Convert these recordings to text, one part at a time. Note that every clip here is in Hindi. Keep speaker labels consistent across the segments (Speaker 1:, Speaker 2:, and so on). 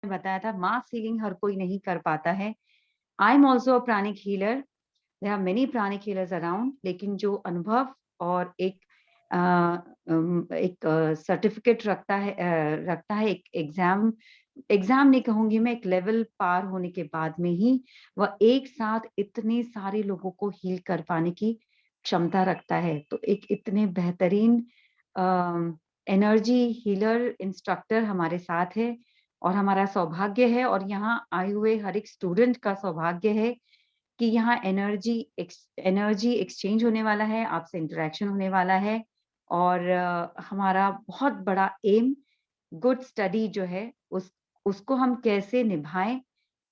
Speaker 1: बताया था, मास हीलिंग हर कोई नहीं कर पाता है। I am also a pranic healer, there are many pranic healers around, लेकिन जो अनुभव और एक सर्टिफिकेट रखता है एक एग्जाम नहीं कहूंगी मैं, एक लेवल पार होने के बाद में ही वह एक साथ इतने सारे लोगों को हील कर पाने की क्षमता रखता है। तो एक इतने बेहतरीन एनर्जी हीलर इंस्ट्रक्टर हमारे साथ है, और हमारा सौभाग्य है, और यहाँ आए हुए हर एक स्टूडेंट का सौभाग्य है कि यहाँ एनर्जी एक्सचेंज होने वाला है, आपसे इंटरेक्शन होने वाला है। और हमारा बहुत बड़ा एम गुड स्टडी जो है उसको हम कैसे निभाएं,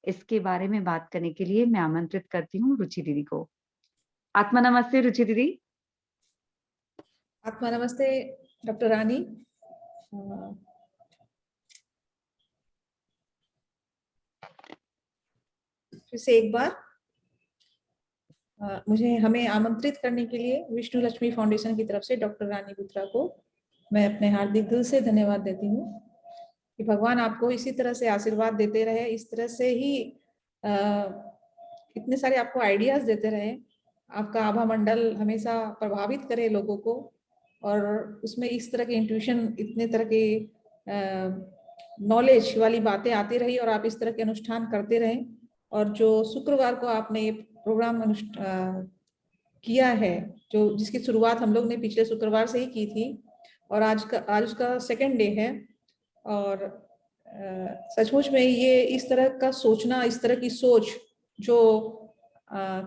Speaker 1: इसके बारे में बात करने के लिए मैं आमंत्रित करती हूँ रुचि दीदी को। आत्मा नमस्ते रुचि दीदी।
Speaker 2: आत्मा नमस्ते डॉक्टर रानी। फिर से एक बार मुझे हमें आमंत्रित करने के लिए विष्णु लक्ष्मी फाउंडेशन की तरफ से डॉक्टर रानी बुत्रा को मैं अपने हार्दिक दिल से धन्यवाद देती हूँ कि भगवान आपको इसी तरह से आशीर्वाद देते रहे, इस तरह से ही इतने सारे आपको आइडियाज देते रहे, आपका आभा मंडल हमेशा प्रभावित करे लोगों को, और उसमें इस तरह के इंट्यूशन, इतने तरह के नॉलेज वाली बातें आती रही और आप इस तरह के अनुष्ठान करते रहें। और जो शुक्रवार को आपने ये प्रोग्राम किया है, जो जिसकी शुरुआत हम लोग ने पिछले शुक्रवार से ही की थी, और आज उसका सेकंड डे है। और सचमुच में ये इस तरह का सोचना, इस तरह की सोच जो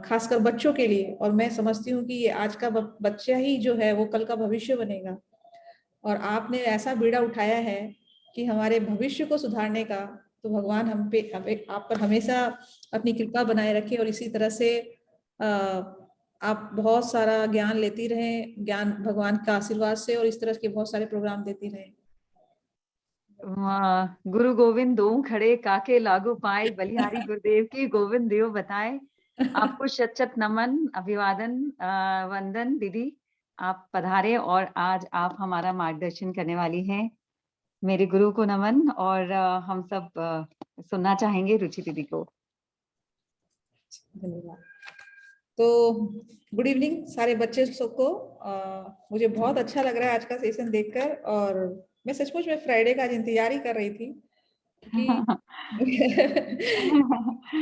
Speaker 2: खासकर बच्चों के लिए, और मैं समझती हूँ कि ये आज का बच्चा ही जो है वो कल का भविष्य बनेगा, और आपने ऐसा बीड़ा उठाया है कि हमारे भविष्य को सुधारने का, तो भगवान आप पर हमेशा अपनी कृपा बनाए रखे, और इसी तरह से आप बहुत सारा ज्ञान लेती रहें, ज्ञान भगवान का आशीर्वाद से, और इस तरह के बहुत सारे प्रोग्राम देती रहें।
Speaker 1: गुरु गोविंद दो खड़े काके लागू पाए, बलिहारी गुरुदेव की गोविंद देव बताए। आपको शत शत नमन, अभिवादन, वंदन दीदी, आप पधारे और आज आप हमारा मार्गदर्शन करने वाली हैं। मेरे गुरु को नमन, और हम सब सुनना चाहेंगे रुचि दीदी को।
Speaker 2: धन्यवाद। तो गुड इवनिंग सारे बच्चे सबको। मुझे बहुत अच्छा लग रहा है आज का सेशन देखकर, और मैं सचमुच में फ्राइडे का आज इंतजार ही कर रही थी, क्योंकि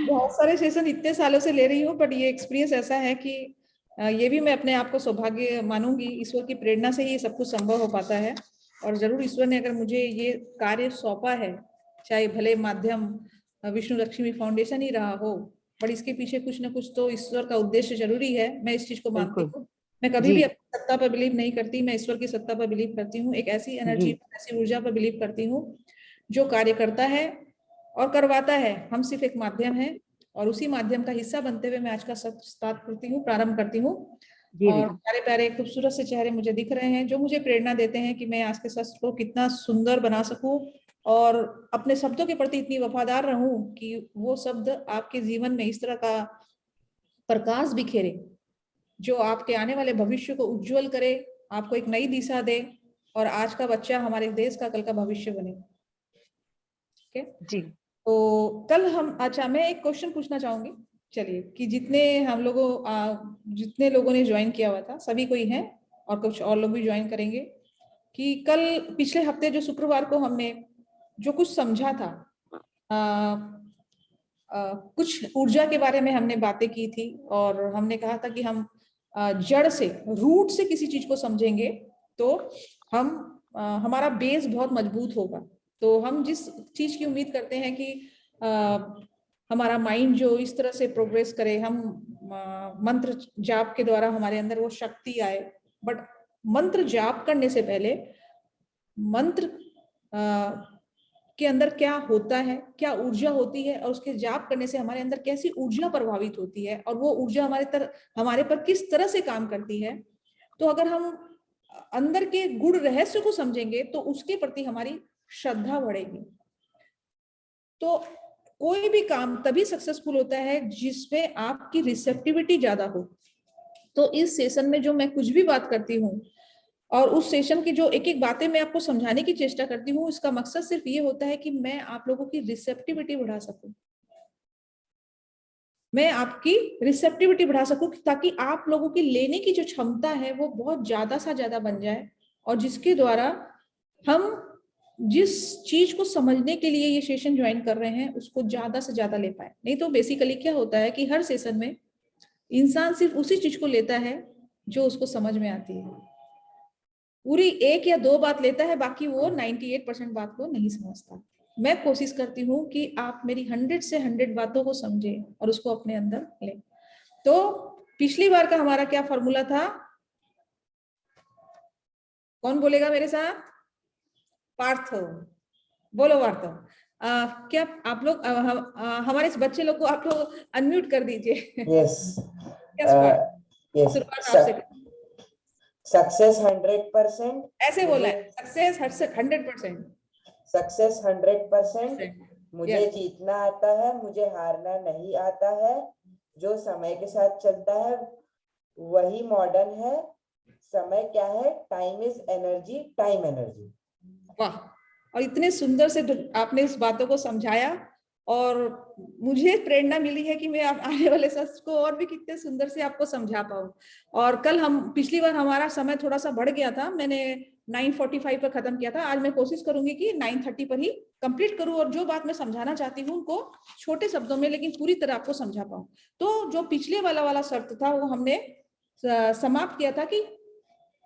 Speaker 2: बहुत सारे सेशन इतने सालों से ले रही हूँ, बट ये एक्सपीरियंस ऐसा है कि ये भी मैं अपने आप को सौभाग्य मानूंगी, ईश्वर की प्रेरणा से ही सब कुछ संभव हो पाता है। और जरूर ईश्वर ने अगर मुझे ये कार्य सौंपा है, चाहे भले माध्यम विष्णु लक्ष्मी फाउंडेशन ही रहा हो, पर इसके पीछे कुछ ना कुछ तो ईश्वर का उद्देश्य जरूरी है, मैं इस चीज को मानती हूँ। मैं कभी भी अपनी सत्ता पर बिलीव नहीं करती, मैं ईश्वर की सत्ता पर बिलीव करती हूँ, एक ऐसी एनर्जी, ऐसी ऊर्जा पर बिलीव करती हूँ जो कार्य करता है और करवाता है। हम सिर्फ एक माध्यम है, और उसी माध्यम का हिस्सा बनते हुए मैं आज का सत्र स्टार्ट करती हूँ, प्रारंभ करती हूँ। और प्यारे प्यारे खूबसूरत से चेहरे मुझे दिख रहे हैं, जो मुझे प्रेरणा देते हैं कि मैं आज के सत्र को कितना सुंदर बना सकूं, और अपने शब्दों के प्रति इतनी वफादार रहूं कि वो शब्द आपके जीवन में इस तरह का प्रकाश बिखेरे जो आपके आने वाले भविष्य को उज्जवल करे, आपको एक नई दिशा दे, और आज का बच्चा हमारे देश का कल का भविष्य बने। ठीक है
Speaker 1: जी।
Speaker 2: तो कल हम, अच्छा मैं एक क्वेश्चन पूछना चाहूंगी, चलिए, कि जितने लोगों ने ज्वाइन किया हुआ था, सभी कोई है, और कुछ और लोग भी ज्वाइन करेंगे, कि कल पिछले हफ्ते जो शुक्रवार को हमने जो कुछ समझा था, कुछ ऊर्जा के बारे में हमने बातें की थी, और हमने कहा था कि हम जड़ से, रूट से किसी चीज को समझेंगे तो हम हमारा बेस बहुत मजबूत होगा। तो हम जिस चीज की उम्मीद करते हैं कि हमारा माइंड जो इस तरह से प्रोग्रेस करे, हम मंत्र जाप के द्वारा हमारे अंदर वो शक्ति आए, बट मंत्र जाप करने से पहले मंत्र के अंदर क्या होता है, क्या ऊर्जा होती है, और उसके जाप करने से हमारे अंदर कैसी ऊर्जा प्रभावित होती है, और वो ऊर्जा हमारे पर किस तरह से काम करती है। तो अगर हम अंदर के गुण रहस्य को समझेंगे तो उसके प्रति हमारी श्रद्धा बढ़ेगी। तो कोई भी काम तभी सक्सेसफुल होता है जिसमें आपकी रिसेप्टिविटी ज्यादा हो। तो इस सेशन में जो मैं कुछ भी बात करती हूँ, और उस सेशन की जो एक एक बातें मैं आपको समझाने की चेष्टा करती हूँ, इसका मकसद सिर्फ ये होता है कि मैं आप लोगों की रिसेप्टिविटी बढ़ा सकूं, मैं आपकी रिसेप्टिविटी बढ़ा सकूं, ताकि आप लोगों की लेने की जो क्षमता है वो बहुत ज्यादा सा ज्यादा बन जाए, और जिसके द्वारा हम जिस चीज को समझने के लिए ये सेशन ज्वाइन कर रहे हैं उसको ज्यादा से ज्यादा ले पाए। नहीं तो बेसिकली क्या होता है कि हर सेशन में इंसान सिर्फ उसी चीज को लेता है जो उसको समझ में आती है, पूरी 1 या 2 बात लेता है, बाकी वो 98% बात को नहीं समझता। मैं कोशिश करती हूँ कि आप मेरी 100 से 100 बातों को समझे और उसको अपने अंदर ले। तो पिछली बार का हमारा क्या फॉर्मूला था, कौन बोलेगा मेरे साथ? पार्थो, बोलो पार्थो। क्या आप लोग हमारे इस बच्चे लोग को आप लोग अनम्यूट कर दीजिए।
Speaker 3: यस
Speaker 2: यस पार्थ,
Speaker 3: यस
Speaker 2: शुरुआत आपसे।
Speaker 3: सक्सेस 100%,
Speaker 2: ऐसे बोला है, सक्सेस 100%,
Speaker 3: सक्सेस 100%, मुझे
Speaker 2: Yes.
Speaker 3: जीतना आता है, मुझे हारना नहीं आता है, जो समय के साथ चलता है वही मॉडर्न है, समय क्या है, time is energy, time energy.
Speaker 2: वाह, और इतने सुंदर से आपने इस बातों को समझाया, और मुझे प्रेरणा मिली है कि मैं आने वाले सत्र को और भी कितने सुंदर से आपको समझा पाऊं। और कल हम पिछली बार हमारा समय थोड़ा सा बढ़ गया था, मैंने 9:45 पर खत्म किया था, आज मैं कोशिश करूंगी कि 9:30 पर ही कंप्लीट करूं, और जो बात मैं समझाना चाहती हूँ उनको छोटे शब्दों में लेकिन पूरी तरह आपको समझा पाऊं। तो जो पिछले वाला शर्त था वो हमने समाप्त किया था कि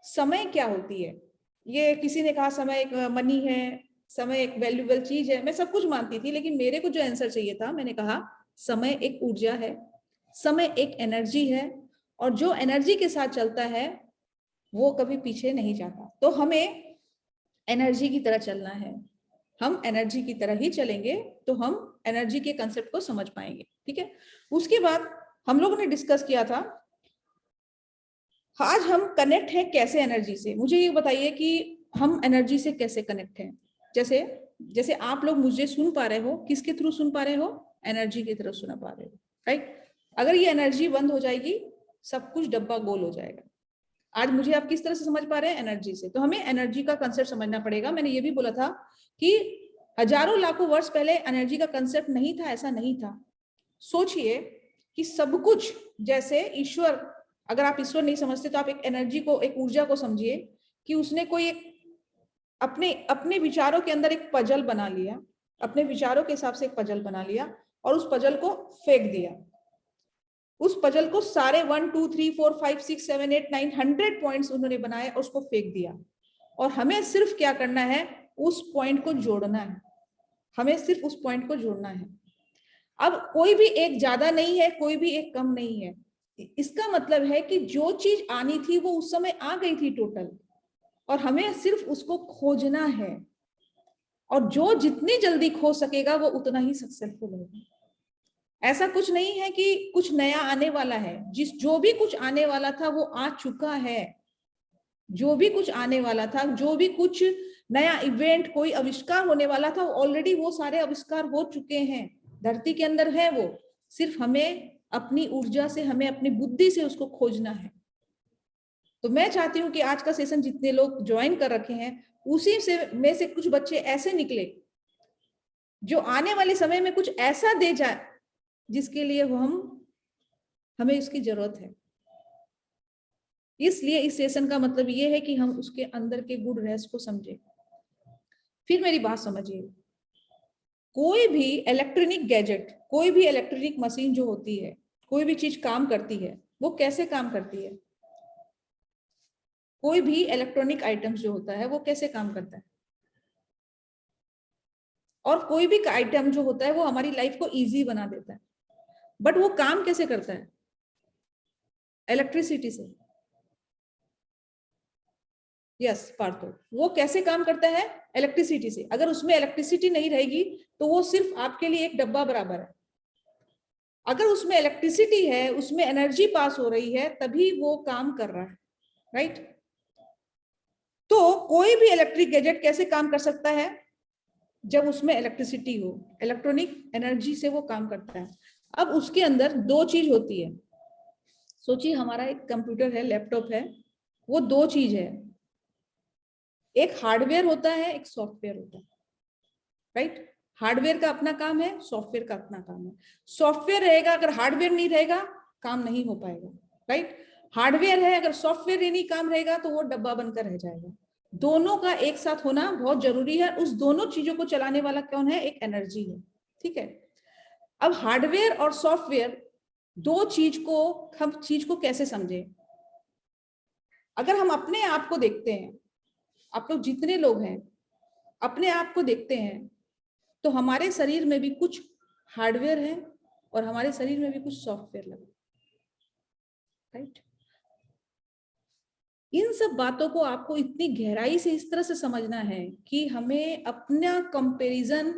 Speaker 2: समय क्या होती है। ये किसी ने कहा समय एक मनी है, समय एक वैल्यूएबल चीज है, मैं सब कुछ मानती थी, लेकिन मेरे को जो आंसर चाहिए था, मैंने कहा समय एक ऊर्जा है, समय एक एनर्जी है, और जो एनर्जी के साथ चलता है वो कभी पीछे नहीं जाता। तो हमें एनर्जी की तरह चलना है, हम एनर्जी की तरह ही चलेंगे तो हम एनर्जी के कंसेप्ट को समझ पाएंगे। ठीक है, उसके बाद हम लोगों ने डिस्कस किया था आज हम कनेक्ट हैं कैसे एनर्जी से। मुझे ये बताइए कि हम एनर्जी से कैसे कनेक्ट हैं। जैसे जैसे आप लोग मुझे सुन पा रहे हो, किसके थ्रू सुन पा रहे हो? एनर्जी की तरफ सुन पा रहे हो, राइट। अगर ये एनर्जी बंद हो जाएगी सब कुछ डब्बा गोल हो जाएगा। आज मुझे आप किस तरह से समझ पा रहे हैं? एनर्जी से। तो हमें एनर्जी का कंसेप्ट समझना पड़ेगा। मैंने ये भी बोला था कि हजारों लाखों वर्ष पहले एनर्जी का कंसेप्ट नहीं था, ऐसा नहीं था। सोचिए कि सब कुछ, जैसे ईश्वर, अगर आप ईश्वर नहीं समझते तो आप एक एनर्जी को, एक ऊर्जा को समझिए कि उसने कोई एक अपने अपने विचारों के अंदर एक पजल बना लिया, अपने विचारों के हिसाब से एक पजल बना लिया और उस पजल को फेंक दिया। उस पजल को सारे 1 2 3 4 5 6 7 8 9 100 पॉइंट्स उन्होंने बनाए और उसको फेंक दिया। और हमें सिर्फ क्या करना है? उस पॉइंट को जोड़ना है, हमें सिर्फ उस पॉइंट को जोड़ना है। अब कोई भी एक ज्यादा नहीं है, कोई भी एक कम नहीं है। इसका मतलब है कि जो चीज आनी थी वो उस समय आ गई थी टोटल, और हमें सिर्फ उसको खोजना है। और जो जितनी जल्दी खो सकेगा वो उतना ही सक्सेसफुल होगा। ऐसा कुछ नहीं है कि कुछ नया आने वाला है, जो भी कुछ आने वाला था वो आ चुका है। जो भी कुछ आने वाला था, जो भी कुछ नया इवेंट, कोई आविष्कार होने वाला था, ऑलरेडी वो सारे आविष्कार हो चुके हैं, धरती के अंदर है वो। सिर्फ हमें अपनी ऊर्जा से, हमें अपनी बुद्धि से उसको खोजना है। तो मैं चाहती हूं कि आज का सेशन जितने लोग ज्वाइन कर रखे हैं उसी से में से कुछ बच्चे ऐसे निकले जो आने वाले समय में कुछ ऐसा दे जाए जिसके लिए हमें उसकी जरूरत है। इसलिए इस सेशन का मतलब ये है कि हम उसके अंदर के गुड रहस्य को समझें। फिर मेरी बात समझिए, कोई भी इलेक्ट्रॉनिक गैजेट, कोई भी इलेक्ट्रॉनिक मशीन जो होती है, कोई भी चीज काम करती है, वो कैसे काम करती है? कोई भी इलेक्ट्रॉनिक आइटम्स जो होता है वो कैसे काम करता है? और कोई भी आइटम जो होता है वो हमारी लाइफ को इजी बना देता है, बट वो काम कैसे करता है? इलेक्ट्रिसिटी से। यस पार्थो, वो कैसे काम करता है? इलेक्ट्रिसिटी से। अगर उसमें इलेक्ट्रिसिटी नहीं रहेगी तो वो सिर्फ आपके लिए एक डब्बा बराबर है। अगर उसमें इलेक्ट्रिसिटी है, उसमें एनर्जी पास हो रही है, तभी वो काम कर रहा है, राइट। तो कोई भी इलेक्ट्रिक गैजेट कैसे काम कर सकता है? जब उसमें इलेक्ट्रिसिटी हो, इलेक्ट्रॉनिक एनर्जी से वो काम करता है। अब उसके अंदर दो चीज होती है। सोचिए हमारा एक कंप्यूटर है, लैपटॉप है, वो दो चीज है। एक हार्डवेयर होता है, एक सॉफ्टवेयर होता है, राइट? हार्डवेयर का अपना काम है, सॉफ्टवेयर का अपना काम है। सॉफ्टवेयर रहेगा, अगर हार्डवेयर नहीं रहेगा काम नहीं हो पाएगा, राइट? हार्डवेयर है, अगर सॉफ्टवेयर ही नहीं काम रहेगा तो वो डब्बा बनकर रह जाएगा। दोनों का एक साथ होना बहुत जरूरी है। उस दोनों चीजों को चलाने वाला कौन है? एक एनर्जी है, ठीक है? अब हार्डवेयर और सॉफ्टवेयर दो चीज को, हम चीज को कैसे समझे? अगर हम अपने आप को देखते हैं, आप लोग जितने लोग हैं अपने आप को देखते हैं, तो हमारे शरीर में भी कुछ हार्डवेयर है और हमारे शरीर में भी कुछ सॉफ्टवेयर लगा, राइट? इन सब बातों को आपको इतनी गहराई से इस तरह से समझना है कि हमें अपना कंपैरिजन,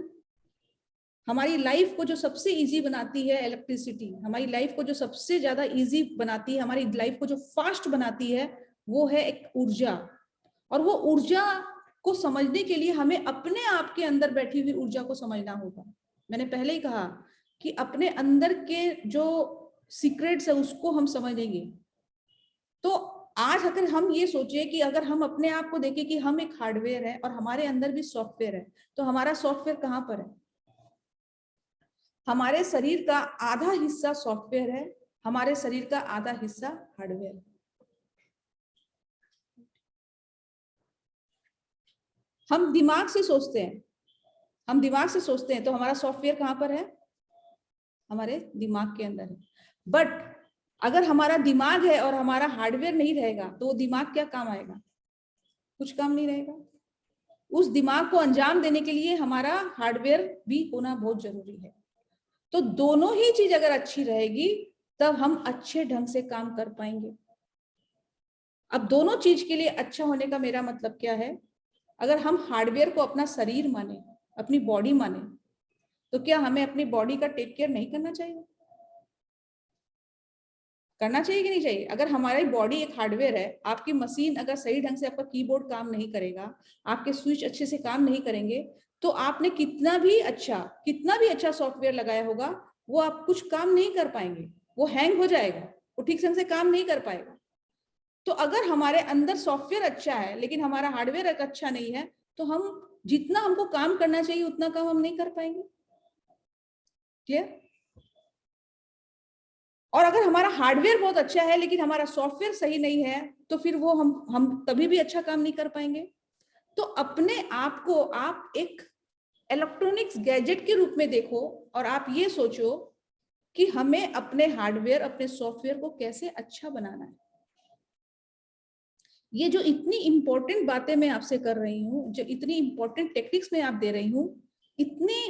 Speaker 2: हमारी लाइफ को जो सबसे इजी बनाती है इलेक्ट्रिसिटी, हमारी लाइफ को जो सबसे ज्यादा इजी बनाती है, हमारी लाइफ को जो फास्ट बनाती है, वो है एक ऊर्जा। और वो ऊर्जा को समझने के लिए हमें अपने आप के अंदर बैठी हुई ऊर्जा को समझना होगा। मैंने पहले ही कहा कि अपने अंदर के जो सीक्रेट्स है उसको हम समझेंगे। तो आज अगर हम ये सोचे कि अगर हम अपने आप को देखें कि हम एक हार्डवेयर है और हमारे अंदर भी सॉफ्टवेयर है, तो हमारा सॉफ्टवेयर कहाँ पर है? हमारे शरीर का आधा हिस्सा सॉफ्टवेयर है, हमारे शरीर का आधा हिस्सा हार्डवेयर है। हम दिमाग से सोचते हैं, हम दिमाग से सोचते हैं, तो हमारा सॉफ्टवेयर कहाँ पर है? हमारे दिमाग के अंदर है। बट अगर हमारा दिमाग है और हमारा हार्डवेयर नहीं रहेगा, तो वो दिमाग क्या काम आएगा? कुछ काम नहीं रहेगा। उस दिमाग को अंजाम देने के लिए हमारा हार्डवेयर भी होना बहुत जरूरी है। तो दोनों ही चीज अगर अच्छी रहेगी तब हम अच्छे ढंग से काम कर पाएंगे। अब दोनों चीज के लिए अच्छा होने का मेरा मतलब क्या है? अगर हम हार्डवेयर को अपना शरीर माने, अपनी बॉडी माने, तो क्या हमें अपनी बॉडी का टेक केयर नहीं करना चाहिए? करना चाहिए कि नहीं चाहिए? अगर हमारी बॉडी एक हार्डवेयर है, आपकी मशीन अगर सही ढंग से, आपका कीबोर्ड काम नहीं करेगा, आपके स्विच अच्छे से काम नहीं करेंगे, तो आपने कितना भी अच्छा सॉफ्टवेयर लगाया होगा, वो आप कुछ काम नहीं कर पाएंगे, वो हैंग हो जाएगा, वो ठीक ढंग से काम नहीं कर पाएगा। तो अगर हमारे अंदर सॉफ्टवेयर अच्छा है लेकिन हमारा हार्डवेयर अच्छा नहीं है, तो हम जितना हमको काम करना चाहिए उतना काम हम नहीं कर पाएंगे। क्लियर? और अगर हमारा हार्डवेयर बहुत अच्छा है लेकिन हमारा सॉफ्टवेयर सही नहीं है, तो फिर वो हम तभी भी अच्छा काम नहीं कर पाएंगे। तो अपने आप को आप एक इलेक्ट्रॉनिक्स गैजेट के रूप में देखो और आप ये सोचो कि हमें अपने हार्डवेयर, अपने सॉफ्टवेयर को कैसे अच्छा बनाना है। ये जो इतनी इंपॉर्टेंट बातें मैं आपसे कर रही हूँ, जो इतनी इंपॉर्टेंट टेक्निक्स मैं आप दे रही हूँ, इतनी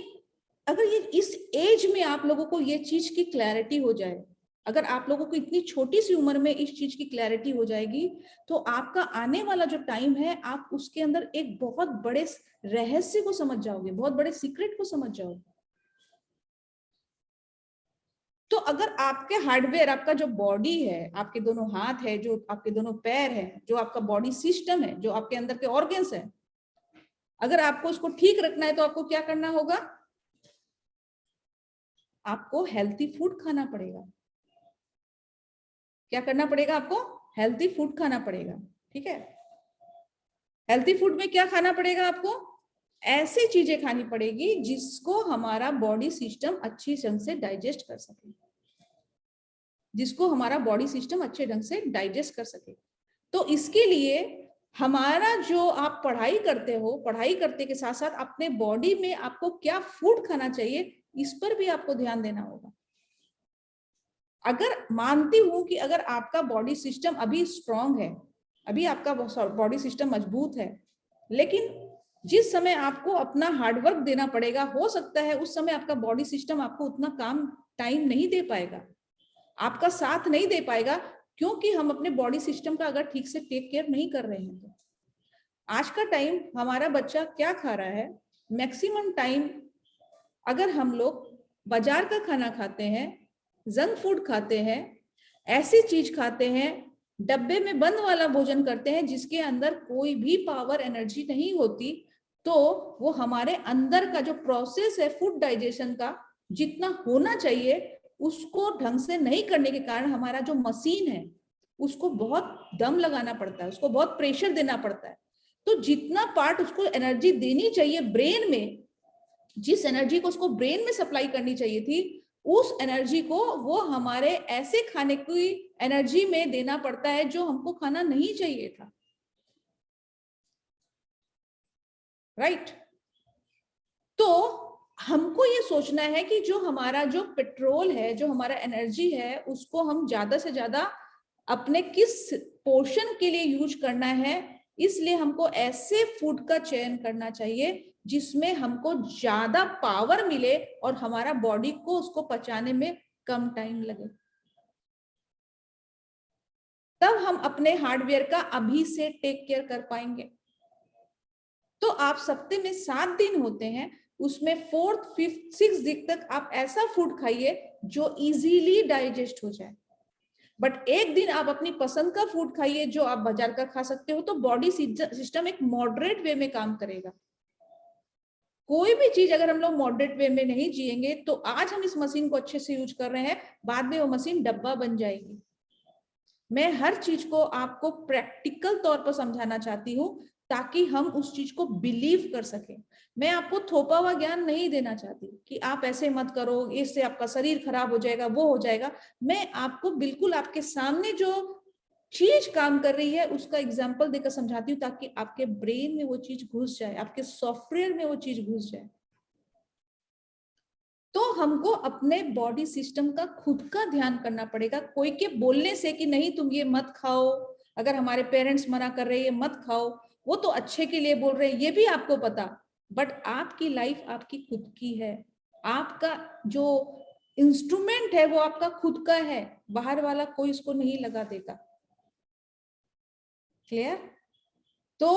Speaker 2: अगर ये इस एज में आप लोगों को ये चीज की क्लैरिटी हो जाए, अगर आप लोगों को इतनी छोटी सी उम्र में इस चीज की क्लैरिटी हो जाएगी, तो आपका आने वाला जो टाइम है, आप उसके अंदर एक बहुत बड़े रहस्य को समझ जाओगे, बहुत बड़े सीक्रेट को समझ जाओगे। तो अगर आपके हार्डवेयर, आपका जो बॉडी है, आपके दोनों हाथ है, जो आपके दोनों पैर है, जो आपका बॉडी सिस्टम है, जो आपके अंदर के ऑर्गन्स है, अगर आपको उसको ठीक रखना है तो आपको क्या करना होगा? आपको हेल्थी फूड खाना पड़ेगा। क्या करना पड़ेगा? आपको हेल्थी फूड खाना पड़ेगा, ठीक है? हेल्थी फूड में क्या खाना पड़ेगा आपको? ऐसी चीजें खानी पड़ेगी जिसको हमारा बॉडी सिस्टम अच्छी ढंग से डाइजेस्ट कर सके, जिसको हमारा बॉडी सिस्टम अच्छे ढंग से डाइजेस्ट कर सके। तो इसके लिए हमारा जो आप पढ़ाई करते हो, पढ़ाई करते के साथ साथ अपने बॉडी में आपको क्या फूड खाना चाहिए, इस पर भी आपको ध्यान देना होगा। अगर मानती हूं कि अगर आपका बॉडी सिस्टम अभी स्ट्रांग है, अभी आपका बॉडी सिस्टम मजबूत है, लेकिन जिस समय आपको अपना हार्डवर्क देना पड़ेगा, हो सकता है उस समय आपका बॉडी सिस्टम आपको उतना काम टाइम नहीं दे पाएगा, आपका साथ नहीं दे पाएगा, क्योंकि हम अपने बॉडी सिस्टम का अगर ठीक से टेक केयर नहीं कर रहे हैं। तो आज का टाइम हमारा बच्चा क्या खा रहा है? मैक्सिमम टाइम अगर हम लोग बाजार का खाना खाते हैं, जंक फूड खाते हैं, ऐसी चीज खाते हैं, डब्बे में बंद वाला भोजन करते हैं जिसके अंदर कोई भी पावर एनर्जी नहीं होती, तो वो हमारे अंदर का जो प्रोसेस है फूड डाइजेशन का, जितना होना चाहिए उसको ढंग से नहीं करने के कारण हमारा जो मशीन है उसको बहुत दम लगाना पड़ता है, उसको बहुत प्रेशर देना पड़ता है। तो जितना पार्ट उसको एनर्जी देनी चाहिए ब्रेन में, जिस एनर्जी को उसको ब्रेन में सप्लाई करनी चाहिए थी, उस एनर्जी को वो हमारे ऐसे खाने की एनर्जी में देना पड़ता है जो हमको खाना नहीं चाहिए था। राइट? तो हमको ये सोचना है कि जो हमारा जो पेट्रोल है, जो हमारा एनर्जी है, उसको हम ज्यादा से ज्यादा अपने किस पोर्शन के लिए यूज करना है। इसलिए हमको ऐसे फूड का चयन करना चाहिए जिसमें हमको ज्यादा पावर मिले और हमारा बॉडी को उसको पचाने में कम टाइम लगे। तब हम अपने हार्डवेयर का अभी से टेक केयर कर पाएंगे। तो आप सप्ताह में 7 दिन होते हैं, उसमें 4th, 5th, 6th दिन तक आप ऐसा फूड खाइए जो इजीली डाइजेस्ट हो जाए। बट एक दिन आप अपनी पसंद का फूड खाइए जो आप बाजार का खा सकते हो, तो बॉडी सिस्टम एक मॉडरेट वे में काम करेगा। कोई भी चीज अगर हम लोग मॉडरेट वे में नहीं जिएंगे, तो आज हम इस मशीन को अच्छे से यूज कर रहे हैं, बाद में वो मशीन डब्बा बन जाएगी। मैं हर चीज को आपको प्रैक्टिकल तौर पर समझाना चाहती हूँ ताकि हम उस चीज को बिलीव कर सकें। मैं आपको थोपा हुआ ज्ञान नहीं देना चाहती कि आप ऐसे मत करो, इससे आपका शरीर खराब हो जाएगा, वो हो जाएगा। मैं आपको बिल्कुल आपके सामने जो चीज काम कर रही है उसका एग्जाम्पल देकर समझाती हूँ, ताकि आपके ब्रेन में वो चीज घुस जाए, आपके सॉफ्टवेयर में वो चीज घुस जाए। तो हमको अपने बॉडी सिस्टम का खुद का ध्यान करना पड़ेगा। कोई के बोलने से कि नहीं तुम ये मत खाओ, अगर हमारे पेरेंट्स मना कर रहे हैं ये मत खाओ, वो तो अच्छे के लिए बोल रहे हैं, ये भी आपको पता। बट आपकी लाइफ आपकी खुद की है, आपका जो इंस्ट्रूमेंट है वो आपका खुद का है, बाहर वाला कोई इसको नहीं लगा देगा। क्लियर? तो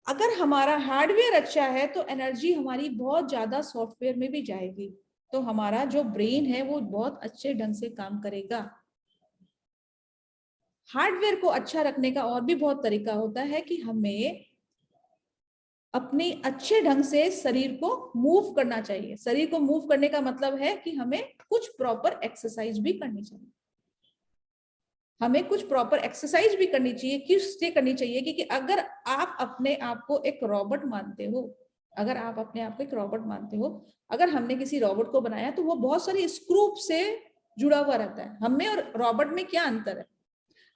Speaker 2: अगर हमारा हार्डवेयर अच्छा है तो एनर्जी हमारी बहुत ज्यादा सॉफ्टवेयर में भी जाएगी, तो हमारा जो ब्रेन है वो बहुत अच्छे ढंग से काम करेगा। हार्डवेयर को अच्छा रखने का और भी बहुत तरीका होता है कि हमें अपने अच्छे ढंग से शरीर को मूव करना चाहिए। शरीर को मूव करने का मतलब है कि हमें कुछ प्रॉपर एक्सरसाइज भी करनी चाहिए। हमें कुछ प्रॉपर एक्सरसाइज भी करनी चाहिए। किससे करनी चाहिए? क्योंकि अगर आप अपने आप को एक रोबोट मानते हो, अगर आप अपने आप को एक रोबोट मानते हो, अगर हमने किसी रोबोट को बनाया तो वो बहुत सारी स्क्रू से जुड़ा हुआ रहता है। हमें और रोबोट में क्या अंतर है?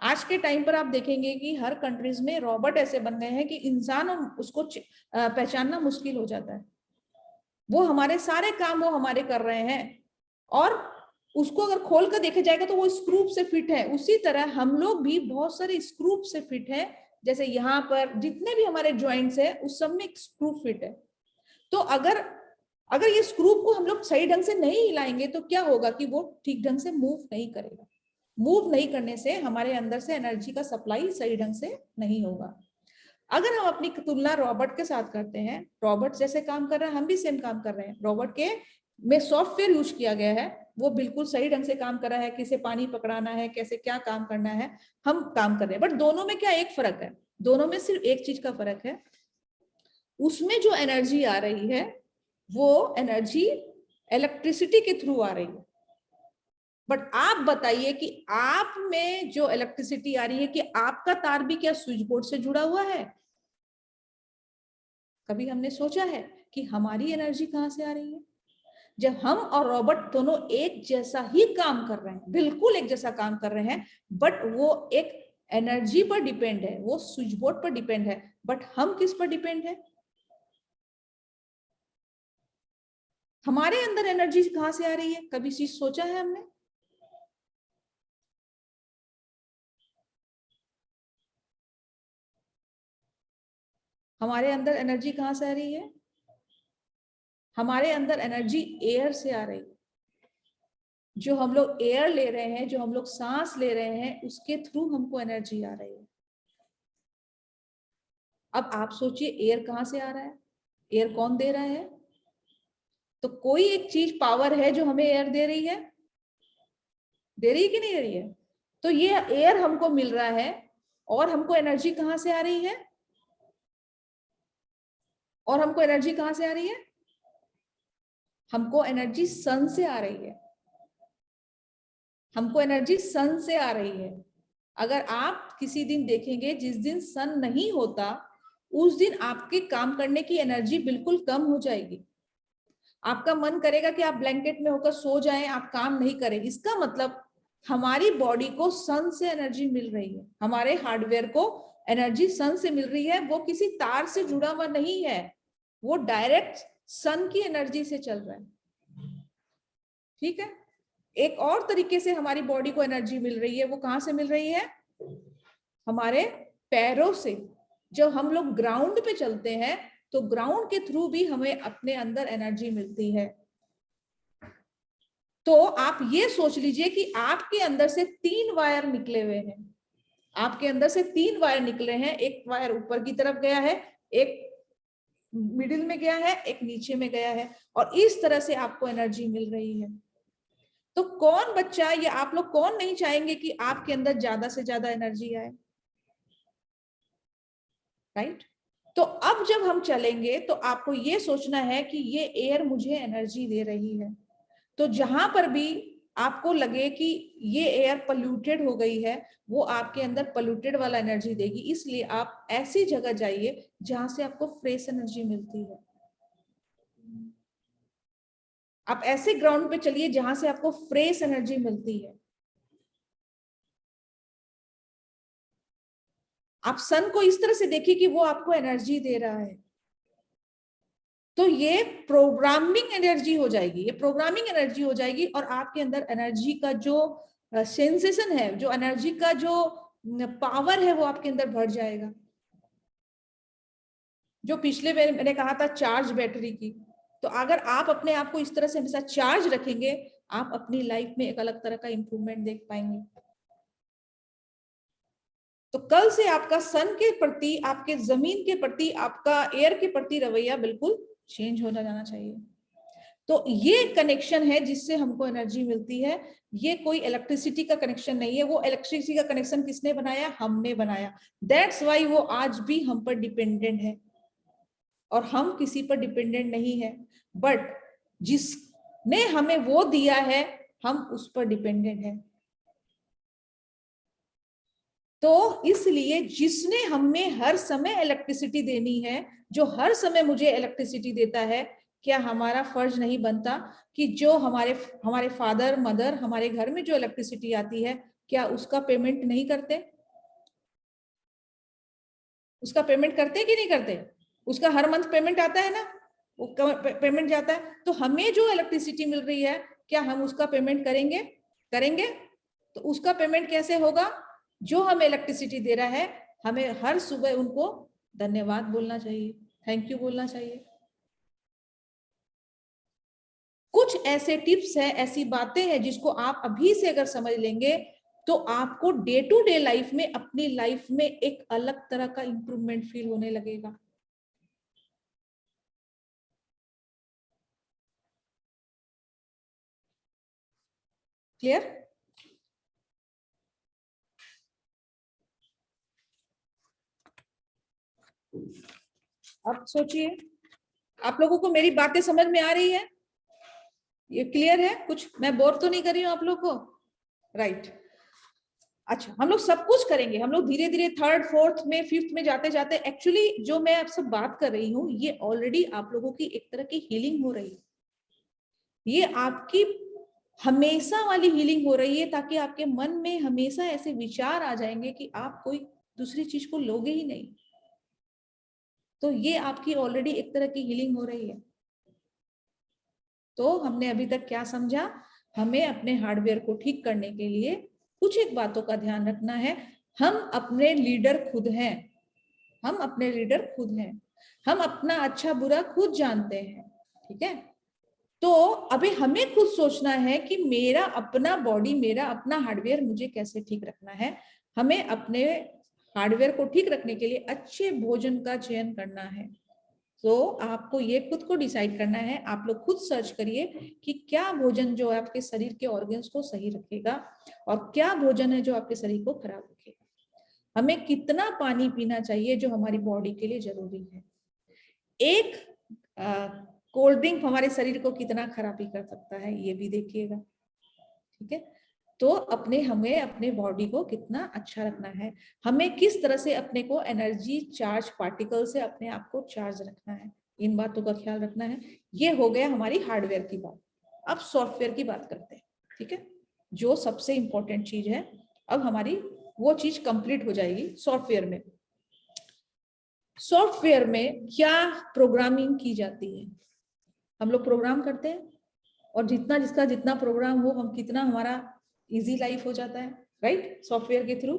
Speaker 2: आज के टाइम पर आप देखेंगे कि हर कंट्रीज में रोबोट ऐसे बन गए हैं कि इंसान उसको पहचानना मुश्किल हो जाता है। वो हमारे सारे काम वो हमारे कर रहे हैं, और उसको अगर खोल कर देखा जाएगा तो वो स्क्रू से फिट है। उसी तरह हम लोग भी बहुत सारे स्क्रू से फिट है। जैसे यहाँ पर जितने भी हमारे जॉइंट्स है उस सब में एक स्क्रू फिट है। तो अगर ये स्क्रू को हम लोग सही ढंग से नहीं हिलाएंगे तो क्या होगा कि वो ठीक ढंग से मूव नहीं करेगा। मूव नहीं करने से हमारे अंदर से एनर्जी का सप्लाई सही ढंग से नहीं होगा। अगर हम अपनी तुलना रोबोट के साथ करते हैं, रोबोट जैसे काम कर रहा है हम भी सेम काम कर रहे हैं। रोबोट के में सॉफ्टवेयर यूज किया गया है, वो बिल्कुल सही ढंग से काम कर रहा है, किसे पानी पकड़ाना है, कैसे क्या काम करना है, हम काम कर रहे हैं। बट दोनों में क्या एक फर्क है? दोनों में सिर्फ एक चीज का फर्क है, उसमें जो एनर्जी आ रही है वो एनर्जी इलेक्ट्रिसिटी के थ्रू आ रही है। बट आप बताइए कि आप में जो इलेक्ट्रिसिटी आ रही है, कि आपका तार भी क्या स्विच बोर्ड से जुड़ा हुआ है? कभी हमने सोचा है कि हमारी एनर्जी कहां से आ रही है? जब हम और रोबोट दोनों एक जैसा ही काम कर रहे हैं, बिल्कुल एक जैसा काम कर रहे हैं, बट वो एक एनर्जी पर डिपेंड है, वो स्विच बोर्ड पर डिपेंड है। बट हम किस पर डिपेंड है? हमारे अंदर एनर्जी कहां से आ रही है? कभी चीज सोचा है हमने? हमारे अंदर एनर्जी कहां से आ रही है? हमारे अंदर एनर्जी एयर से आ रही है। जो हम लोग एयर ले रहे हैं, जो हम लोग सांस ले रहे हैं, उसके थ्रू हमको एनर्जी आ रही है। अब आप सोचिए एयर कहां से आ रहा है, एयर कौन दे रहा है? तो कोई एक चीज पावर है जो हमें एयर दे रही है, दे रही है कि नहीं दे रही है? तो ये एयर हमको मिल रहा है, और हमको एनर्जी कहां से आ रही है? और हमको एनर्जी कहां से आ रही है? हमको एनर्जी सन से आ रही है। हमको एनर्जी सन से आ रही है। अगर आप किसी दिन देखेंगे जिस दिन सन नहीं होता, उस दिन आपके काम करने की एनर्जी बिल्कुल कम हो जाएगी। आपका मन करेगा कि आप ब्लैंकेट में होकर सो जाएं, आप काम नहीं करें। इसका मतलब हमारी बॉडी को सन से एनर्जी मिल रही है, हमारे हार्डवेयर को एनर्जी सन से मिल रही है। वो किसी तार से जुड़ा हुआ नहीं है, वो डायरेक्ट सन की एनर्जी से चल रहा है। ठीक है, एक और तरीके से हमारी बॉडी को एनर्जी मिल रही है। वो कहां से मिल रही है? हमारे पैरों से। जब हम लोग ग्राउंड पे चलते हैं तो ग्राउंड के थ्रू भी हमें अपने अंदर एनर्जी मिलती है। तो आप ये सोच लीजिए कि आपके अंदर से 3 वायर निकले हुए हैं। आपके अंदर से 3 वायर निकले हैं। एक वायर ऊपर की तरफ गया है, एक मिडिल में गया है, एक नीचे में गया है, और इस तरह से आपको एनर्जी मिल रही है। तो कौन बच्चा या आप लोग कौन नहीं चाहेंगे कि आपके अंदर ज्यादा से ज्यादा एनर्जी आए? राइट? तो अब जब हम चलेंगे तो आपको ये सोचना है कि ये एयर मुझे एनर्जी दे रही है। तो जहां पर भी आपको लगे कि ये एयर पोल्यूटेड हो गई है, वो आपके अंदर पोल्यूटेड वाला एनर्जी देगी। इसलिए आप ऐसी जगह जाइए जहां से आपको फ्रेश एनर्जी मिलती है। आप ऐसे ग्राउंड पे चलिए जहां से आपको फ्रेश एनर्जी मिलती है। आप सन को इस तरह से देखिए कि वो आपको एनर्जी दे रहा है। तो ये प्रोग्रामिंग एनर्जी हो जाएगी, ये प्रोग्रामिंग एनर्जी हो जाएगी, और आपके अंदर एनर्जी का जो सेंसेशन है, जो एनर्जी का जो पावर है, वो आपके अंदर बढ़ जाएगा। जो पिछले मैंने कहा था चार्ज बैटरी की, तो अगर आप अपने आप को इस तरह से हमेशा चार्ज रखेंगे, आप अपनी लाइफ में एक अलग तरह का इंप्रूवमेंट देख पाएंगे। तो कल से आपका सन के प्रति, आपके जमीन के प्रति, आपका एयर के प्रति रवैया बिल्कुल चेंज हो जाना चाहिए। तो ये कनेक्शन है जिससे हमको एनर्जी मिलती है। ये कोई इलेक्ट्रिसिटी का कनेक्शन नहीं है। वो इलेक्ट्रिसिटी का कनेक्शन किसने बनाया? हमने बनाया। दैट्स वाई वो आज भी हम पर डिपेंडेंट है, और हम किसी पर डिपेंडेंट नहीं है। बट जिसने हमें वो दिया है, हम उस पर डिपेंडेंट है। तो इसलिए जिसने हमें हर समय इलेक्ट्रिसिटी देनी है, जो हर समय मुझे इलेक्ट्रिसिटी देता है, क्या हमारा फर्ज नहीं बनता कि जो हमारे फादर मदर हमारे घर में जो इलेक्ट्रिसिटी आती है, क्या उसका पेमेंट नहीं करते? उसका पेमेंट करते कि नहीं करते? उसका हर मंथ पेमेंट आता है ना, वो पेमेंट जाता है। तो हमें जो इलेक्ट्रिसिटी मिल रही है, क्या हम उसका पेमेंट करेंगे? करेंगे। तो उसका पेमेंट कैसे होगा? जो हमें इलेक्ट्रिसिटी दे रहा है, हमें हर सुबह उनको धन्यवाद बोलना चाहिए, थैंक यू बोलना चाहिए। कुछ ऐसे टिप्स है, ऐसी बातें हैं जिसको आप अभी से अगर समझ लेंगे, तो आपको डे टू डे लाइफ में, अपनी लाइफ में एक अलग तरह का इंप्रूवमेंट फील होने लगेगा। क्लियर? अब सोचिए, आप लोगों को मेरी बातें समझ में आ रही है? ये क्लियर है? कुछ मैं बोर तो नहीं कर रही हूँ आप लोग को? राइट। अच्छा, हम लोग सब कुछ करेंगे। हम लोग धीरे धीरे 3rd 4th में 5th में जाते जाते, एक्चुअली जो मैं आपसे बात कर रही हूँ, ये ऑलरेडी आप लोगों की एक तरह की हीलिंग हो रही है। ये आपकी हमेशा वाली हीलिंग हो रही है, ताकि आपके मन में हमेशा ऐसे विचार आ जाएंगे कि आप कोई दूसरी चीज को लोगे ही नहीं। तो ये आपकी ऑलरेडी एक तरह की हीलिंग हो रही है। तो हमने अभी तक क्या समझा? हमें अपने हार्डवेयर को ठीक करने के लिए कुछ एक बातों का ध्यान रखना है। हम अपने लीडर खुद हैं। हम अपने लीडर खुद हैं। हम अपना अच्छा बुरा खुद जानते हैं। ठीक है? तो अभी हमें खुद सोचना है कि मेरा अपना बॉडी, मेरा अपना हार्डवेयर मुझे कैसे ठीक रखना है। हमें अपने हार्डवेयर को ठीक रखने के लिए अच्छे भोजन का चयन करना है। तो आपको ये खुद को डिसाइड करना है। आप लोग खुद सर्च करिए कि क्या भोजन जो है आपके शरीर के ऑर्गन्स को सही रखेगा, और क्या भोजन है जो आपके शरीर को खराब रखेगा। हमें कितना पानी पीना चाहिए जो हमारी बॉडी के लिए जरूरी है। एक कोल्ड ड्रिंक हमारे शरीर को कितना खराबी कर सकता है, ये भी देखिएगा। ठीक है? तो हमें अपने बॉडी को कितना अच्छा रखना है, हमें किस तरह से अपने को एनर्जी चार्ज पार्टिकल से अपने आप को चार्ज रखना है, इन बातों का ख्याल रखना है। ये हो गया हमारी हार्डवेयर की बात। अब सॉफ्टवेयर की बात करते हैं, ठीक है, जो सबसे इंपॉर्टेंट चीज है। अब हमारी वो चीज कंप्लीट हो जाएगी सॉफ्टवेयर में। सॉफ्टवेयर में क्या प्रोग्रामिंग की जाती है, हम लोग प्रोग्राम करते हैं और जितना जिसका जितना प्रोग्राम हो, हम कितना हमारा इजी लाइफ हो जाता है, राइट। सॉफ्टवेयर के थ्रू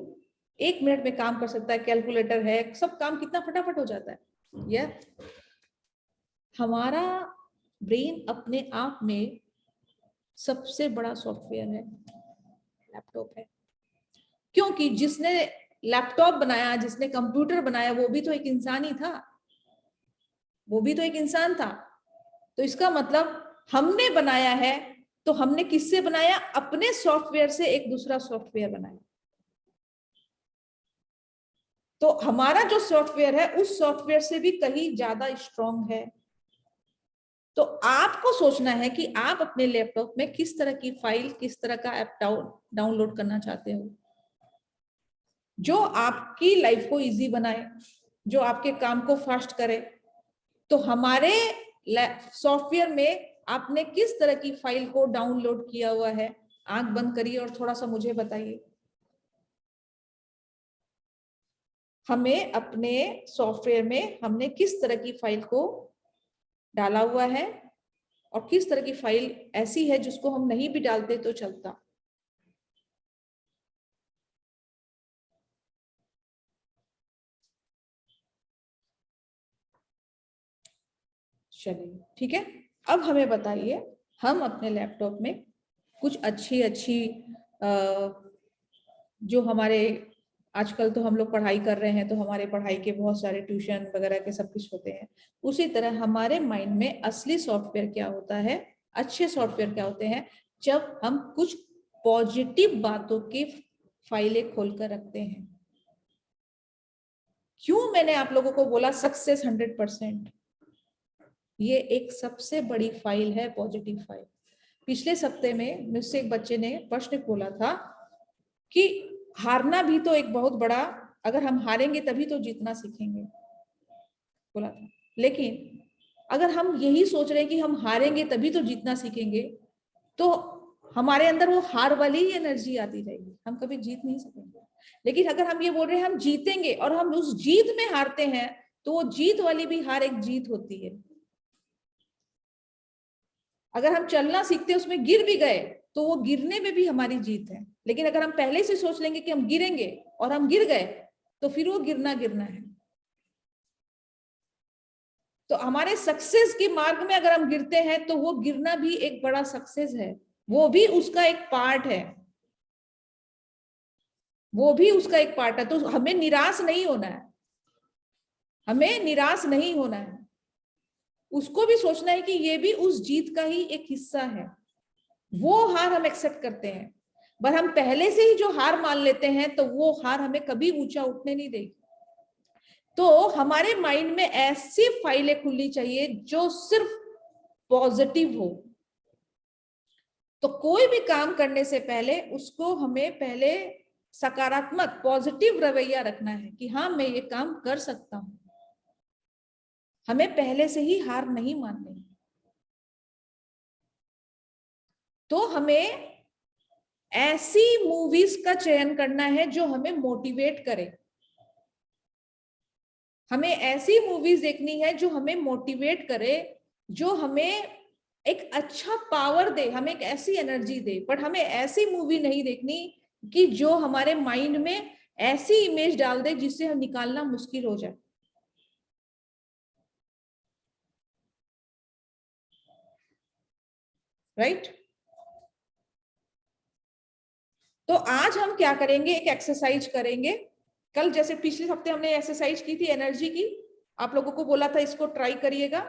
Speaker 2: 1 मिनट में काम कर सकता है, कैलकुलेटर है, सब काम कितना फटाफट हो जाता है। या हमारा ब्रेन अपने आप में सबसे बड़ा सॉफ्टवेयर है, लैपटॉप है। क्योंकि जिसने लैपटॉप बनाया, जिसने कंप्यूटर बनाया, वो भी तो एक इंसान ही था, वो भी तो एक इंसान था। तो इसका मतलब हमने बनाया है, तो हमने किससे बनाया, अपने सॉफ्टवेयर से एक दूसरा सॉफ्टवेयर बनाया। तो हमारा जो सॉफ्टवेयर है उस सॉफ्टवेयर से भी कहीं ज्यादा स्ट्रांग है। तो आपको सोचना है कि आप अपने लैपटॉप में किस तरह की फाइल, किस तरह का ऐप डाउनलोड करना चाहते हो, जो आपकी लाइफ को इजी बनाए, जो आपके काम को फास्ट करे। तो हमारे सॉफ्टवेयर में आपने किस तरह की फाइल को डाउनलोड किया हुआ है, आंख बंद करिए और थोड़ा सा मुझे बताइए। हमें अपने सॉफ्टवेयर में हमने किस तरह की फाइल को डाला हुआ है और किस तरह की फाइल ऐसी है जिसको हम नहीं भी डालते तो चलता। चलिए ठीक है, अब हमें बताइए, हम अपने लैपटॉप में कुछ अच्छी जो हमारे आजकल तो हम लोग पढ़ाई कर रहे हैं, तो हमारे पढ़ाई के बहुत सारे ट्यूशन वगैरह के सब कुछ होते हैं। उसी तरह हमारे माइंड में असली सॉफ्टवेयर क्या होता है, अच्छे सॉफ्टवेयर क्या होते हैं, जब हम कुछ पॉजिटिव बातों की फाइलें खोलकर रखते हैं। क्यों मैंने आप लोगों को बोला सक्सेस 100%, ये एक सबसे बड़ी फाइल है, पॉजिटिव फाइल। पिछले सप्ते में मुझसे एक बच्चे ने प्रश्न बोला था कि हारना भी तो एक बहुत बड़ा, अगर हम हारेंगे तभी तो जीतना सीखेंगे, बोला था। लेकिन अगर हम यही सोच रहे हैं कि हम हारेंगे तभी तो जीतना सीखेंगे, तो हमारे अंदर वो हार वाली ही एनर्जी आती रहेगी, हम कभी जीत नहीं सकेंगे। लेकिन अगर हम ये बोल रहे हैं हम जीतेंगे और हम उस जीत में हारते हैं, तो वो जीत वाली भी हार एक जीत होती है। अगर हम चलना सीखते उसमें गिर भी गए, तो वो गिरने में भी हमारी जीत है। लेकिन अगर हम पहले से सोच लेंगे कि हम गिरेंगे और हम गिर गए, तो फिर वो गिरना गिरना है। तो हमारे सक्सेस के मार्ग में अगर हम गिरते हैं, तो वो गिरना भी एक बड़ा सक्सेस है, वो भी उसका एक पार्ट है, वो भी उसका एक पार्ट है। तो हमें निराश नहीं होना है, हमें निराश नहीं होना है, उसको भी सोचना है कि ये भी उस जीत का ही एक हिस्सा है। वो हार हम एक्सेप्ट करते हैं, पर हम पहले से ही जो हार मान लेते हैं, तो वो हार हमें कभी ऊंचा उठने नहीं देगी। तो हमारे माइंड में ऐसी फाइलें खुलनी चाहिए जो सिर्फ पॉजिटिव हो। तो कोई भी काम करने से पहले उसको हमें पहले सकारात्मक पॉजिटिव रवैया रखना है कि हाँ मैं ये काम कर सकता हूं। हमें पहले से ही हार नहीं माननी। तो हमें ऐसी मूवीज का चयन करना है जो हमें मोटिवेट करे, हमें ऐसी मूवीज देखनी है जो हमें मोटिवेट करे, जो हमें एक अच्छा पावर दे, हमें एक ऐसी एनर्जी दे। बट हमें ऐसी मूवी नहीं देखनी कि जो हमारे माइंड में ऐसी इमेज डाल दे जिससे हम निकालना मुश्किल हो जाए। राइट? तो आज हम क्या करेंगे, एक एक्सरसाइज करेंगे। कल जैसे पिछले हफ्ते हमने एक्सरसाइज की थी एनर्जी की, आप लोगों को बोला था इसको ट्राई करिएगा।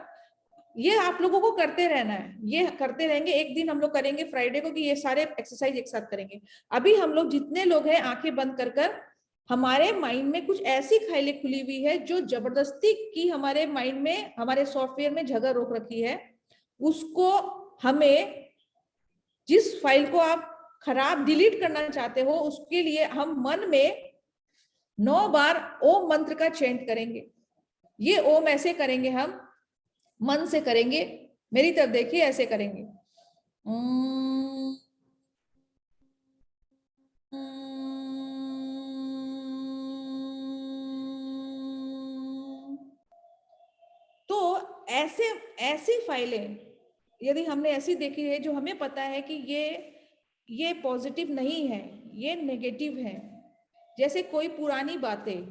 Speaker 2: ये आप लोगों को करते रहना है, ये करते रहेंगे। एक दिन हम लोग करेंगे फ्राइडे को कि ये सारे एक्सरसाइज एक साथ करेंगे। अभी हम लोग जितने लोग हैं आंखें बंद कर कर, हमारे माइंड में कुछ ऐसी फाइलें खुली हुई है जो जबरदस्ती की हमारे माइंड में, हमारे सॉफ्टवेयर में जगह रोक रखी है। उसको हमें, जिस फाइल को आप खराब डिलीट करना चाहते हो, उसके लिए हम मन में 9 बार ओम मंत्र का चेंट करेंगे। ये ओम ऐसे करेंगे, हम मन से करेंगे, मेरी तरफ देखिए, ऐसे करेंगे। तो ऐसे ऐसी फाइलें यदि हमने ऐसी देखी है जो हमें पता है कि ये पॉजिटिव नहीं है, ये नेगेटिव है, जैसे कोई पुरानी बातें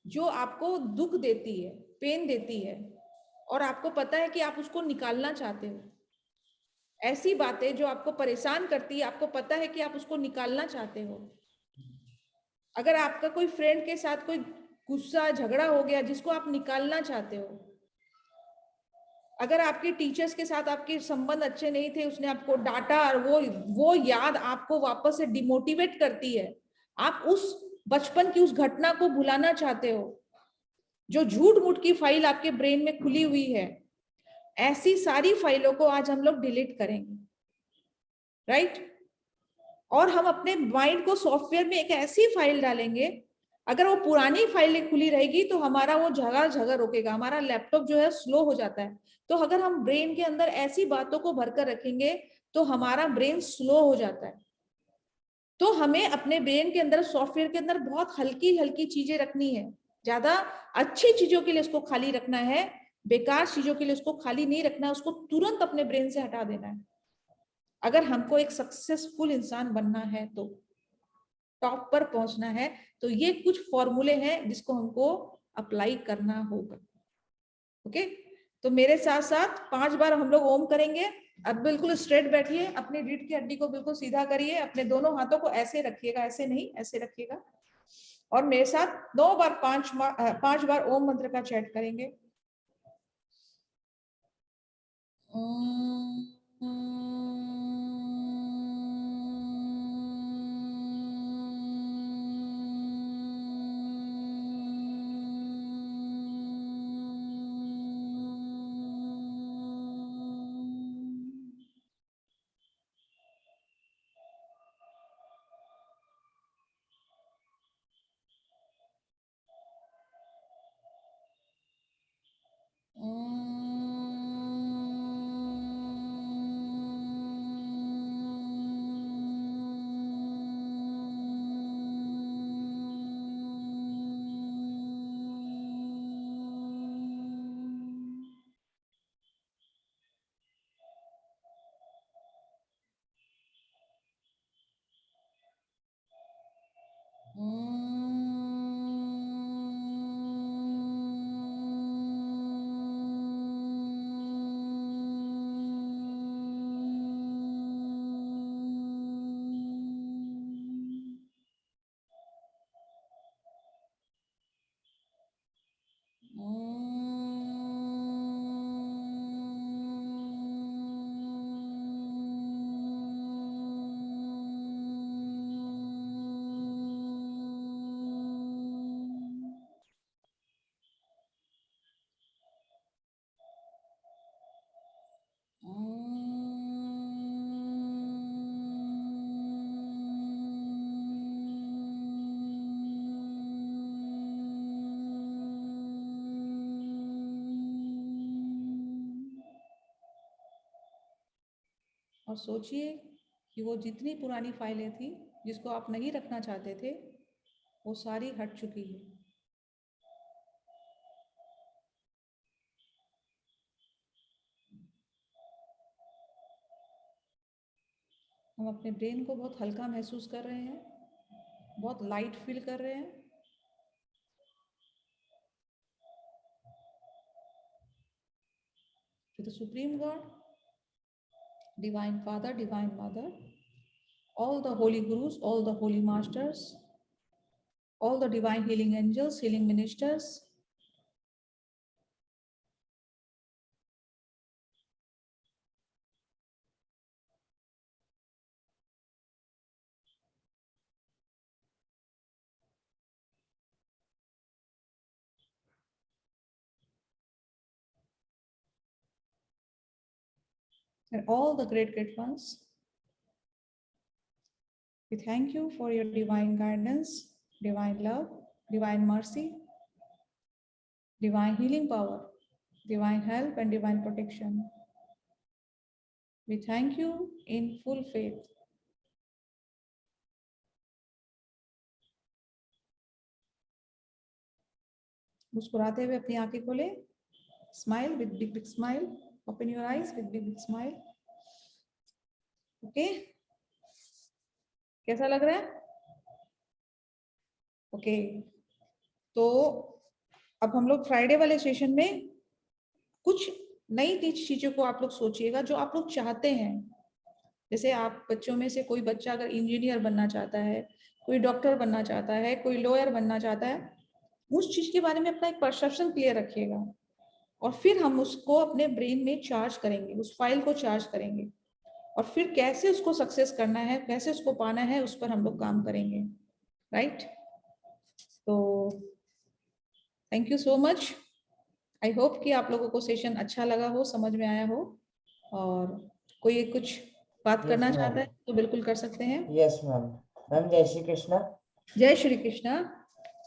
Speaker 2: जो आपको दुख देती है, पेन देती है, और आपको पता है कि आप उसको निकालना चाहते हो, ऐसी बातें जो आपको परेशान करती है, आपको पता है कि आप उसको निकालना चाहते हो। अगर आपका कोई फ्रेंड के साथ कोई गुस्सा झगड़ा हो गया जिसको आप निकालना चाहते हो, अगर आपके टीचर्स के साथ आपके संबंध अच्छे नहीं थे, उसने आपको डांटा और वो याद आपको वापस से डिमोटिवेट करती है, आप उस बचपन की उस घटना को भुलाना चाहते हो, जो झूठ मूठ की फाइल आपके ब्रेन में खुली हुई है, ऐसी सारी फाइलों को आज हम लोग डिलीट करेंगे, राइट? और हम अपने माइंड को सॉफ्टवेयर में एक ऐसी फाइल डालेंगे, अगर वो पुरानी फाइलें खुली रहेगी तो हमारा वो जगह रोकेगा, हमारा लैपटॉप जो है स्लो हो जाता है। तो अगर हम ब्रेन के अंदर ऐसी बातों को भरकर रखेंगे तो हमारा ब्रेन स्लो हो जाता है। तो हमें अपने ब्रेन के अंदर, सॉफ्टवेयर के अंदर बहुत हल्की हल्की चीजें रखनी है, ज्यादा अच्छी चीजों के लिए उसको खाली रखना है, बेकार चीजों के लिए उसको खाली नहीं रखना है, उसको तुरंत अपने ब्रेन से हटा देना है। अगर हमको एक सक्सेसफुल इंसान बनना है, तो टॉप पर पहुंचना है, तो ये कुछ फॉर्मूले हैं जिसको हमको अप्लाई करना होगा। ओके, तो मेरे साथ साथ 5 बार हम लोग ओम करेंगे। अब बिल्कुल स्ट्रेट बैठिए, अपनी रीढ़ की हड्डी को बिल्कुल सीधा करिए, अपने दोनों हाथों को ऐसे रखिएगा, ऐसे नहीं, ऐसे रखिएगा, और मेरे साथ 9 बार 5 बार ओम मंत्र का चैंट करेंगे। और सोचिए कि वो जितनी पुरानी फाइलें थी जिसको आप नहीं रखना चाहते थे, वो सारी हट चुकी है। हम अपने ब्रेन को बहुत हल्का महसूस कर रहे हैं, बहुत लाइट फील कर रहे हैं। To the Supreme God, Divine Father, Divine Mother, all the holy gurus, all the holy masters, all the divine healing angels, healing ministers, and all the great ones We thank you for your divine guidance, divine love, divine mercy, divine healing power, divine help and divine protection. We thank you in full faith. मुस्कुराते हुए अपनी आंखें खोले. Smile with big big smile. Open your eyes with big big smile. Okay? कैसा लग रहा है? ओके, तो अब हम लोग फ्राइडे वाले सेशन में कुछ नई चीजों को आप लोग सोचिएगा जो आप लोग चाहते हैं. जैसे आप बच्चों में से कोई बच्चा अगर इंजीनियर बनना चाहता है, कोई डॉक्टर बनना चाहता है, कोई लॉयर बनना चाहता है, उस चीज के बारे में अपना एक परसेप्शन क्लियर रखिएगा और फिर हम उसको अपने ब्रेन में चार्ज करेंगे, उस फाइल को चार्ज करेंगे और फिर कैसे उसको सक्सेस करना है, कैसे उसको पाना है, उस पर हम लोग काम करेंगे. राइट? तो thank you so much. I hope कि आप लोगों को सेशन अच्छा लगा हो, समझ में आया हो, और कोई कुछ बात करना चाहता है तो बिल्कुल कर सकते हैं.
Speaker 3: Yes ma'am. मैम जय श्री कृष्णा.
Speaker 2: जय श्री कृष्णा.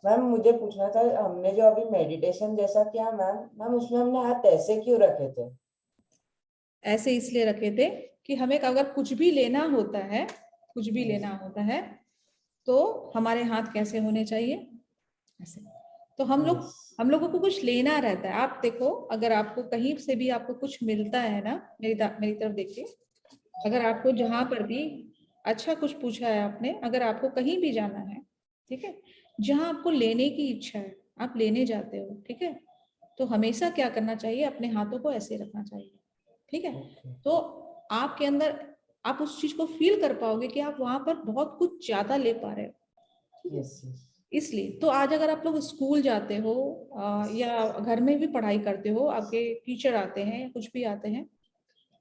Speaker 3: मैम मुझे पूछना था, हमने जो अभी मेडिटेशन जैसा किया मैम उसमें हमने हाथ ऐसे क्यों रखे थे?
Speaker 2: ऐसे इसलिए रखे थे कि हमें अगर कुछ भी लेना होता है, कुछ भी लेना होता है तो हमारे हाथ कैसे होने चाहिए, ऐसे. तो हम लोगों को कुछ लेना रहता है. आप देखो, अगर आपको कहीं से भी आपको कुछ मिलता है ना, मेरी तरफ देखिए, अगर आपको जहां पर भी अच्छा कुछ पूछा है आपने, अगर आपको कहीं भी जाना है, ठीक है, जहां आपको लेने की इच्छा है, आप लेने जाते हो, ठीक है, तो हमेशा क्या करना चाहिए, अपने हाथों को ऐसे रखना चाहिए. ठीक है? तो आपके अंदर आप उस चीज को फील कर पाओगे कि आप वहां पर बहुत कुछ ज्यादा ले पा रहे हो. इसलिए तो आज अगर आप लोग स्कूल जाते हो या घर में भी पढ़ाई करते हो, आपके टीचर आते हैं या कुछ भी आते हैं,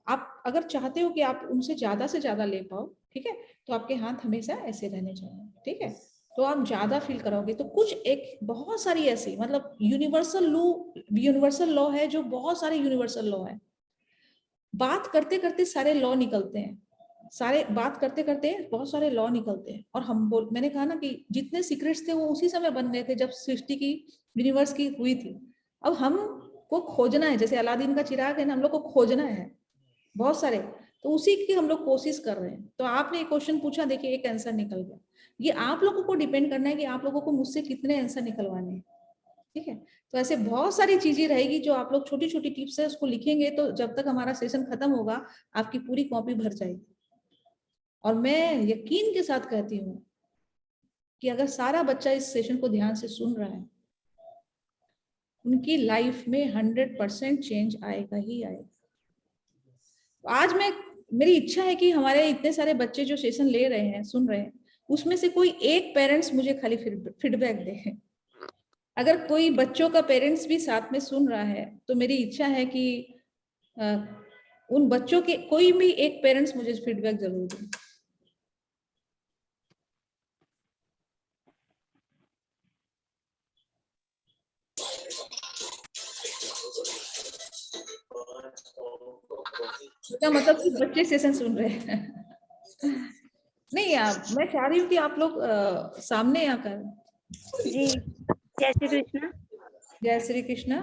Speaker 2: आप अगर चाहते हो कि आप उनसे ज्यादा से ज्यादा ले पाओ, ठीक है, तो आपके हाथ हमेशा ऐसे रहने चाहिए. ठीक है? तो आप ज्यादा फील करोगे. तो कुछ एक बहुत सारी ऐसी, मतलब यूनिवर्सल लॉ है, जो बहुत सारे यूनिवर्सल लॉ है. बात करते करते सारे लॉ निकलते हैं, बात करते करते बहुत सारे लॉ निकलते हैं. और मैंने कहा ना कि जितने सीक्रेट्स थे वो उसी समय बन गए थे जब सृष्टि की, यूनिवर्स की हुई थी. अब हम को खोजना है, जैसे अलादीन का चिराग है ना, हम लोग को खोजना है बहुत सारे. तो उसी की हम लोग कोशिश कर रहे हैं. तो आपने एक क्वेश्चन पूछा, देखिए एक आंसर निकल गया. ये आप लोगों को डिपेंड करना है कि आप लोगों को मुझसे कितने आंसर निकलवाने हैं. ठीक है? तो ऐसे बहुत सारी चीजें रहेगी जो आप लोग छोटी छोटी टिप्स है उसको लिखेंगे, तो जब तक हमारा सेशन खत्म होगा आपकी पूरी कॉपी भर जाएगी. और मैं यकीन के साथ कहती हूँ कि अगर सारा बच्चा इस सेशन को ध्यान से सुन रहा है, उनकी लाइफ में 100% चेंज आएगा ही आएगा. आज मेरी इच्छा है कि हमारे इतने सारे बच्चे जो सेशन ले रहे हैं, सुन रहे हैं, उसमें से कोई एक पेरेंट्स मुझे खाली फीडबैक दे. अगर कोई बच्चों का पेरेंट्स भी साथ में सुन रहा है तो मेरी इच्छा है कि उन बच्चों के कोई भी एक पेरेंट्स मुझे फीडबैक जरूर दे. तो मतलब कि बच्चे सेशन सुन रहे हैं. नहीं यार, मैं चाह रही हूँ कि आप लोग सामने आकर.
Speaker 4: जी जय श्री कृष्णा.
Speaker 2: जय श्री कृष्णा.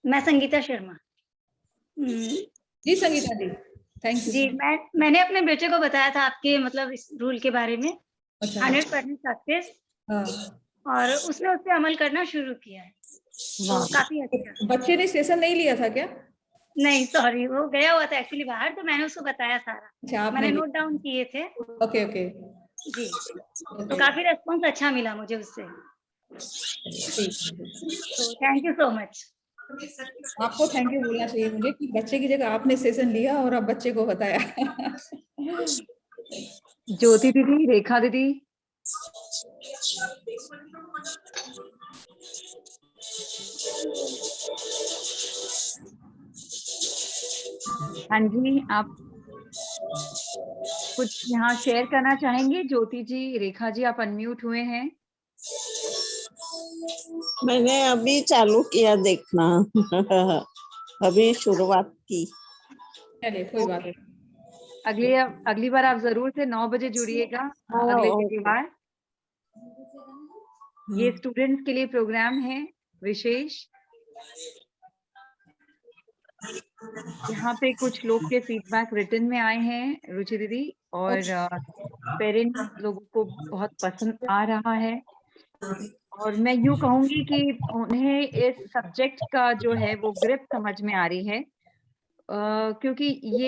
Speaker 4: मैं संगीता शर्मा.
Speaker 2: जी संगीता जी, थैंक यू.
Speaker 4: जी मैंने अपने बेटे को बताया था आपके मतलब इस रूल के बारे में.
Speaker 2: अच्छा.
Speaker 4: 100% सक्सेस. और उसने उस पे अमल करना शुरू किया है. तो काफी अच्छा.
Speaker 2: बच्चे ने सेशन नहीं लिया था क्या?
Speaker 4: नहीं सॉरी, वो गया हुआ था एक्चुअली बाहर, तो मैंने उसको बताया सारा.
Speaker 2: अच्छा,
Speaker 4: मैंने नोट डाउन किए थे.
Speaker 2: ओके ओके
Speaker 4: जी. तो काफी रेस्पॉन्स अच्छा मिला मुझे उससे. तो थैंक यू सो मच.
Speaker 2: आपको थैंक यू बोलना चाहिए मुझे कि बच्चे की जगह आपने सेशन लिया और अब बच्चे को बताया.
Speaker 1: ज्योति दीदी, रेखा दीदी. हाँ जी, आप कुछ यहाँ शेयर करना चाहेंगे? ज्योति जी, रेखा जी, आप अनम्यूट हुए हैं.
Speaker 5: मैंने अभी चालू किया देखना. अभी शुरुआत की.
Speaker 2: चलिए कोई बात नहीं.
Speaker 1: अगली बार आप जरूर से 9 बजे जुड़िएगा अगले
Speaker 5: ओके।
Speaker 1: शनिवार। ये स्टूडेंट्स के लिए प्रोग्राम है विशेष। यहाँ पे कुछ लोग के फीडबैक रिटन में आए हैं रुचि दीदी, और पेरेंट्स लोगों को बहुत पसंद आ रहा है। और मैं यूँ कहूँगी कि उन्हें इस सब्जेक्ट का जो है वो ग्रिप समझ में आ रही है, क्योंकि ये